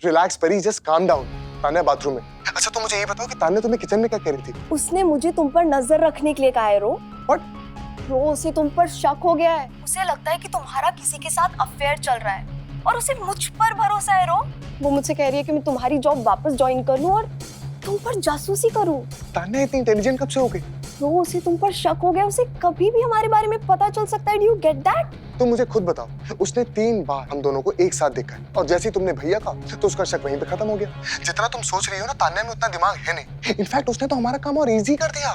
Relax परी, just calm down. Tanya bathroom में। अच्छा तो मुझे ये बताओ कि तान्या तुम्हें किचन में क्या कह रही थी? उसने मुझे तुम पर नजर रखने के लिए कहा है रो। What? रो, उसे तुम पर शक हो गया है। उसे लगता है कि तुम्हारा किसी के साथ अफेयर चल रहा है और उसे मुझ पर भरोसा है रो। वो मुझसे कह रही है कि मैं तुम्हारी जॉब वापस ज्वाइन कर लूं और तुम पर जासूसी करूं। तान्या इतनी इंटेलिजेंट कब से हो गई? रो, उसे तुम पर शक हो गया। उसे कभी भी हमारे बारे में पता चल सकता है। Do you get that? तुम मुझे खुद बताओ, उसने 3 बार हम दोनों को एक साथ देखा है और जैसे ही तुमने भैया कहा तो उसका शक वहीं पे खत्म हो गया। जितना तुम सोच रही हो ना, तान्या में उतना दिमाग है नहीं। इनफैक्ट उसने तो हमारा काम और इजी कर दिया।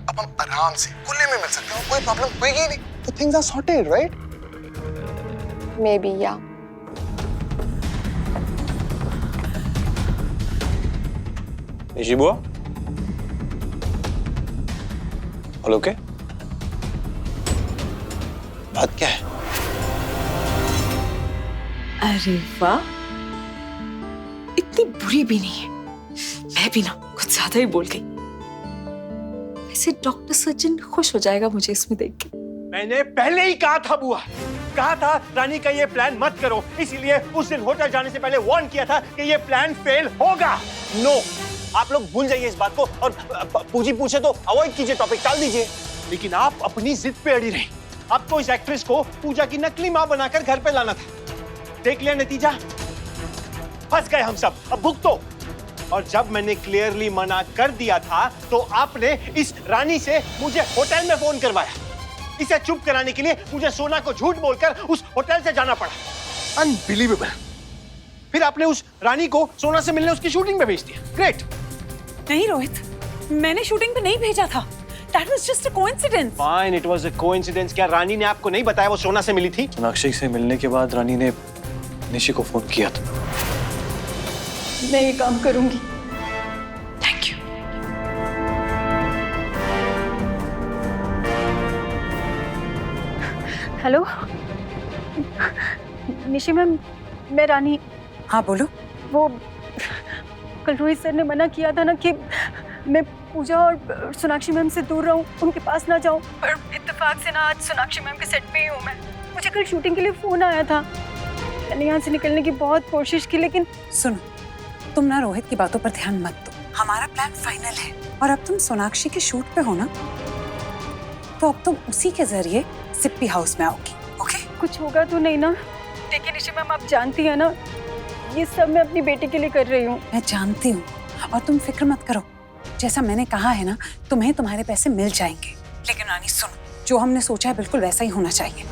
अब हम आराम से खुले में मिल सकते हैं, कोई प्रॉब्लम होगी ही नहीं। तो things are sorted, right? Maybe yeah. Nishi बुआ, ऑल ओके? बात क्या है? अरे वाह, इतनी बुरी भी नहीं है। मैं भी ना कुछ ज्यादा ही बोल गई। वैसे डॉक्टर सचिन खुश हो जाएगा मुझे इसमें देख के। मैंने पहले ही कहा था बुआ, कहा था रानी का ये प्लान मत करो, इसीलिए उस दिन होटल जाने से पहले वार्न किया था कि ये प्लान फेल होगा। नो, आप लोग भूल जाइए इस बात को और पूजी पूछे तो अवॉइड कीजिए, टॉपिक टाल दीजिए। लेकिन आप अपनी जिद पे अड़ी रही। आपको इस एक्ट्रेस को पूजा की नकली मां बनाकर घर पे लाना था। देख लिया नतीजा, फंस गए हम सब, अब भुगतो। और जब मैंने क्लियरली मना कर दिया था तो आपने इस रानी से मुझे होटल में फोन करवाया। इसे चुप कराने के लिए मुझे सोना को झूठ बोलकर उस होटल से जाना पड़ा। अनबिलीवेबल। फिर आपने उस रानी को सोना से मिलने उसकी शूटिंग में भेज दिया। ग्रेट। नहीं रोहित, मैंने शूटिंग पे नहीं भेजा था। That was just a coincidence. Fine, it was a coincidence। क्या रानी ने आपको नहीं बताया वो सोना से मिली थी? सोनाक्षी से मिलने के बाद रानी ने निशी को फोन किया था। मैं ये काम करूंगी। Thank you. Hello Nishi ma'am, मैं रानी। हाँ बोलो। वो कल रोहित सर ने मना किया था ना कि मैं पूजा और सोनाक्षी मैम से दूर रहूं, उनके पास ना जाऊं, पर इत्तेफाक से ना आज सोनाक्षी मैम के सेट पे ही हूं मैं। मुझे कल शूटिंग के लिए फोन आया था। मैंने यहाँ से निकलने की बहुत कोशिश की, लेकिन सुनो, तुम ना रोहित की बातों पर ध्यान मत दो। हमारा प्लान फाइनल है और अब तुम सोनाक्षी के शूट पे हो ना, तो अब तुम उसी के जरिए सिप्पी हाउस में आओगी। ओके? कुछ होगा तो नहीं ना? देखिए निशी मैम, आप जानती है ना, ये सब मैं अपनी बेटी के लिए कर रही हूँ। मैं जानती हूँ और तुम फिक्र मत करो। जैसा मैंने कहा है ना, तुम्हें तुम्हारे पैसे मिल जाएंगे। लेकिन रानी सुनो, जो हमने सोचा है बिल्कुल वैसा ही होना चाहिए।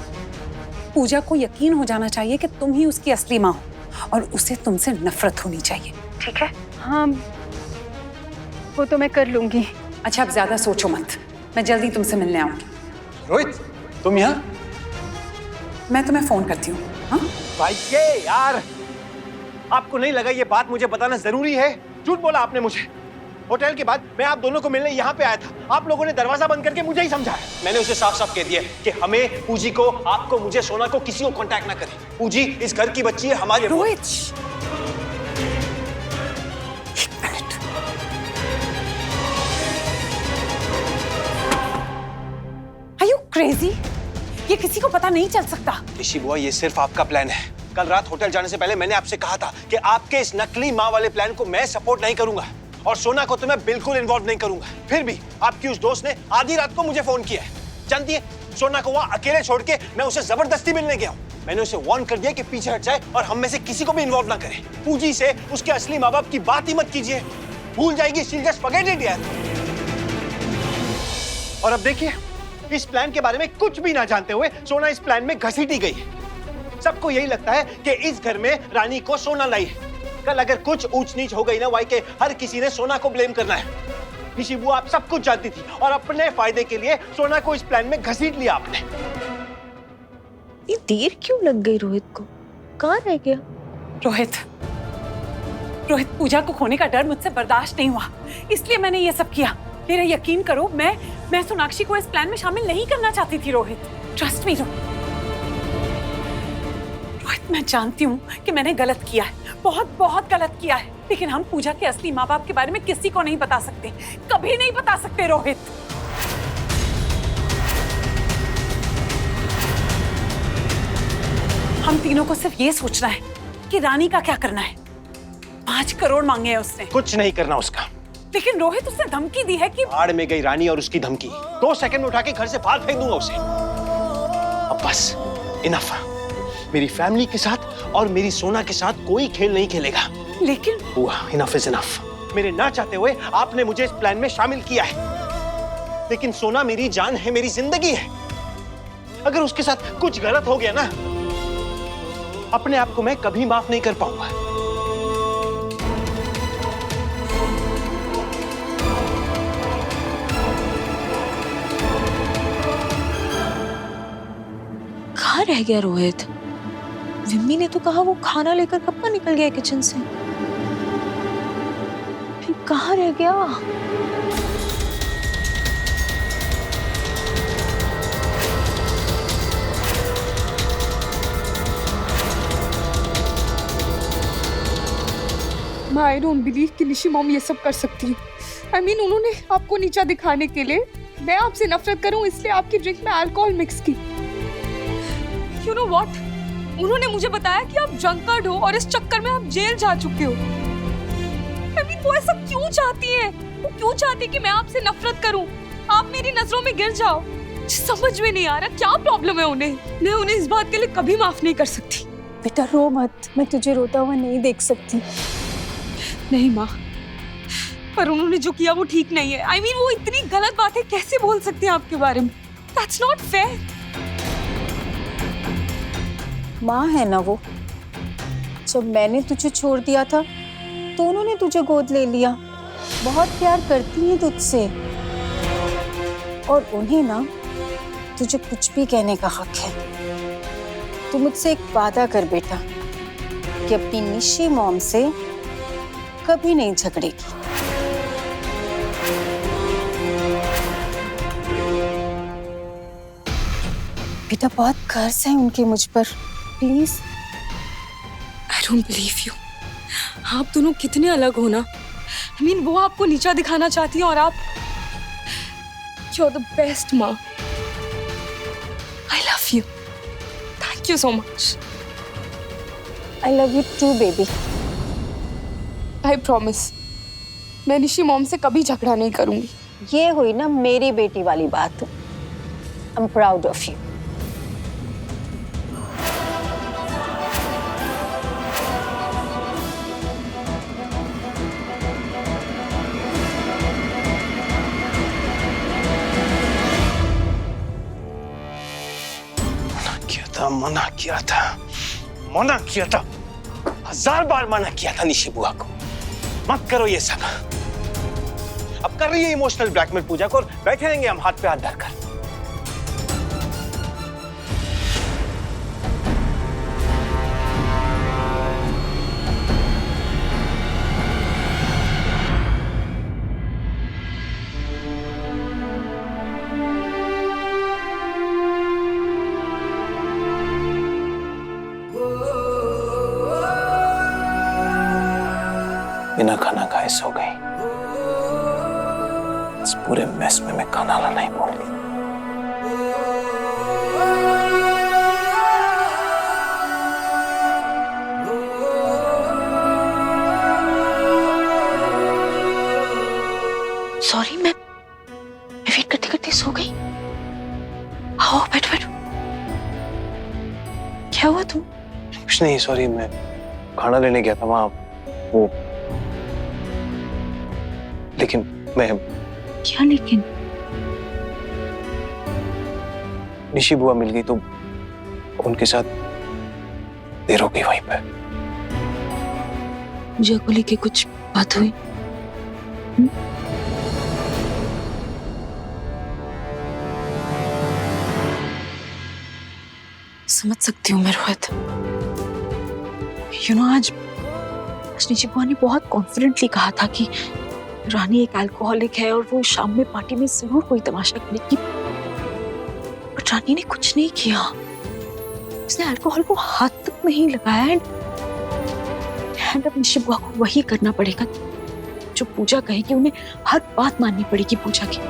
पूजा को यकीन हो जाना चाहिए कि तुम ही उसकी असली माँ हो और उसे तुमसे नफरत होनी चाहिए। ठीक है? हाँ, वो तो मैं कर लूंगी। अच्छा, अब ज्यादा सोचो मत, मैं जल्दी तुमसे मिलने आऊंगी। रोहित, तुम यहाँ? मैं तुम्हें फोन करती हूँ। हाँ? भाई ये यार, आपको नहीं लगा ये बात मुझे बताना जरूरी है? झूठ बोला आपने मुझे। होटल के बाद मैं आप दोनों को मिलने यहाँ पे आया था। आप लोगों ने दरवाजा बंद करके मुझे ही समझाया। मैंने उसे साफ साफ कह दिया कि हमें, पूजी को, आपको, मुझे, सोना को, किसी को कांटेक्ट ना करें। पूजी इस घर की बच्ची है, हमारी। रोहित, एक मिनट। Are you crazy? ये किसी को पता नहीं चल सकता। निशी बुआ, ये सिर्फ आपका प्लान है। कल रात होटल जाने से पहले मैंने आपसे कहा था कि आपके इस नकली माँ वाले प्लान को मैं सपोर्ट नहीं करूंगा और सोना को तो मैं बिल्कुल इन्वॉल्व नहीं करूंगा। फिर भी आपकी उस दोस्त ने आधी रात को मुझे फोन किया है। जानती है, सोना को वहां अकेले छोड़ के मैं उसे जबरदस्ती मिलने गया हूँ। मैंने उसे वार्न कर दिया कि पीछे हट जाए और हम में से किसी को भी इन्वॉल्व ना करे। पूजी से उसके असली माँ बाप की बात ही मत कीजिए, भूल जाएगी। शी जस्ट फॉरगेट इट यार। और अब देखिए, इस प्लान के बारे में कुछ भी ना जानते हुए सोना इस प्लान में घसीटी गई है। सबको यही लगता है कि इस घर में रानी को सोना लाई है। कल अगर कुछ ऊंच नीच हो गई ना वाई, के हर किसी ने सोना को ब्लेम करना है। निशी बुआ, आप सब कुछ जानती थी और अपने फायदे के लिए सोना को इस प्लान में घसीट लिया आपने। ये देर क्यों लग गई रोहित को? कहाँ रह गया? रोहित, पूजा को खोने का डर मुझसे बर्दाश्त नहीं हुआ, इसलिए मैंने ये सब किया। मेरा यकीन करो, मैं सोनाक्षी को इस प्लान में शामिल नहीं करना चाहती थी रोहित। ट्रस्ट मी रोहित, मैं जानती हूँ कि मैंने गलत किया है, बहुत गलत किया है, लेकिन हम पूजा के असली माँ बाप के बारे में किसी को नहीं बता सकते, कभी नहीं बता सकते रोहित। हम तीनों को सिर्फ ये सोचना है कि रानी का क्या करना है। 5 करोड़ मांगे हैं उसने। कुछ नहीं करना उसका। लेकिन रोहित, उसने धमकी दी है कि बाढ़ में गई रानी और उसकी धमकी 2 सेकंड में उठा के घर से बाहर फेंक दूंगा उसे। अब बस इनफ। मेरी फैमिली के साथ और मेरी सोना के साथ कोई खेल नहीं खेलेगा। लेकिन हुआ, इनफ इज इनफ। मेरे ना चाहते हुए आपने मुझे इस प्लान में शामिल किया है, लेकिन सोना मेरी जान है, मेरी जिंदगी है। अगर उसके साथ कुछ गलत हो गया ना, अपने आप को मैं कभी माफ नहीं कर पाऊंगा। कहाँ रह गया रोहित? विम्मी ने तो कहा वो खाना लेकर कब का निकल गया किचन से। फिर कहाँ रह गया? आई डोंट बिलीव कि निशी मॉम ये सब कर सकती है। I mean, उन्होंने आपको नीचा दिखाने के लिए मैं आपसे नफरत करूं इसलिए आपकी ड्रिंक में अल्कोहल मिक्स की। You know what? उन्होंने मुझे बताया कि आप ड्रंकर्ड हो और इस चक्कर में आप जेल जा चुके हो। I mean, वो ऐसा क्यों चाहती है? वो क्यों चाहती है कि मैं आपसे नफरत करूं? आप मेरी नजरों में गिर जाओ। समझ में नहीं आ रहा क्या प्रॉब्लम है उन्हें। मैं उन्हें इस बात के लिए कभी माफ नहीं कर सकती। बेटा रो मत, मैं तुझे रोता हुआ नहीं देख सकती। नहीं माँ, पर उन्होंने जो किया वो ठीक नहीं है। I mean, वो इतनी गलत बातें कैसे बोल सकते हैं आपके बारे में? That's not fair. माँ है ना वो। जब मैंने तुझे छोड़ दिया था तो उन्होंने तुझे गोद ले लिया। बहुत प्यार करती है तुझसे और उन्हें ना तुझे कुछ भी कहने का हक है। तू मुझसे एक वादा कर बेटा कि अपनी निशी मॉम से कभी नहीं झगड़ेगी। बेटा बहुत कर्ज है उनके मुझ पर, please. I don't believe you. आप दोनों कितने अलग हो ना। I mean, वो आपको नीचा दिखाना चाहती हैं और आप You're the best माँ। I love you. Thank you so much. I love you too, baby. I promise. मैं निशी मॉम से कभी झगड़ा नहीं करूंगी। ये हुई ना मेरी बेटी वाली बात। I'm proud of you. मना किया था 1000 बार मना किया था निशी बुआ को, मत करो ये सब। अब कर रही है इमोशनल ब्लैकमेल पूजा को और बैठे रहेंगे हम हाथ पे हाथ धरकर। बिना खाना खाए सो गई। इस पूरे मैस में मैं खाना लाना ही भूल गई। सॉरी, मैं वेट करते करते सो गई। आओ बैठो बैठो। क्या हुआ तुम? कुछ नहीं, सॉरी, मैं खाना लेने गया था वहां, वो लेकिन मैं क्या लेकिन? निशी बुआ मिल गई तो उनके साथ देर हो गई वहीं पे। पूजा को लेके कुछ बात हुई? समझ सकती हूँ मैं रोहित। आज निशी बुआ ने बहुत कॉन्फिडेंटली कहा था कि रानी एक अल्कोहलिक है और वो शाम में पार्टी में जरूर कोई तमाशा करेगी, बट रानी ने कुछ नहीं किया। उसने अल्कोहल को हाथ तक नहीं लगाया एंड अब निशी बुआ को वही करना पड़ेगा जो पूजा कहेगी। उन्हें हर बात माननी पड़ेगी पूजा की।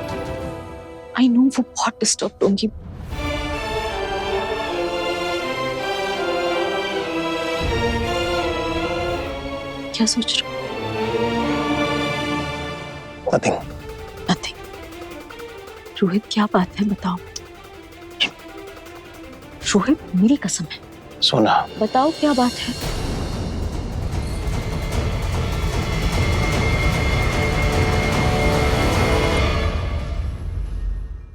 आई नो वो बहुत डिस्टर्ब होंगी। क्या सोच रहे हो? नथिंग। नथिंग। रोहित क्या बात है, बताओ। रोहित मेरी कसम है, सोना, बताओ क्या बात है।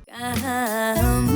कहाँ हम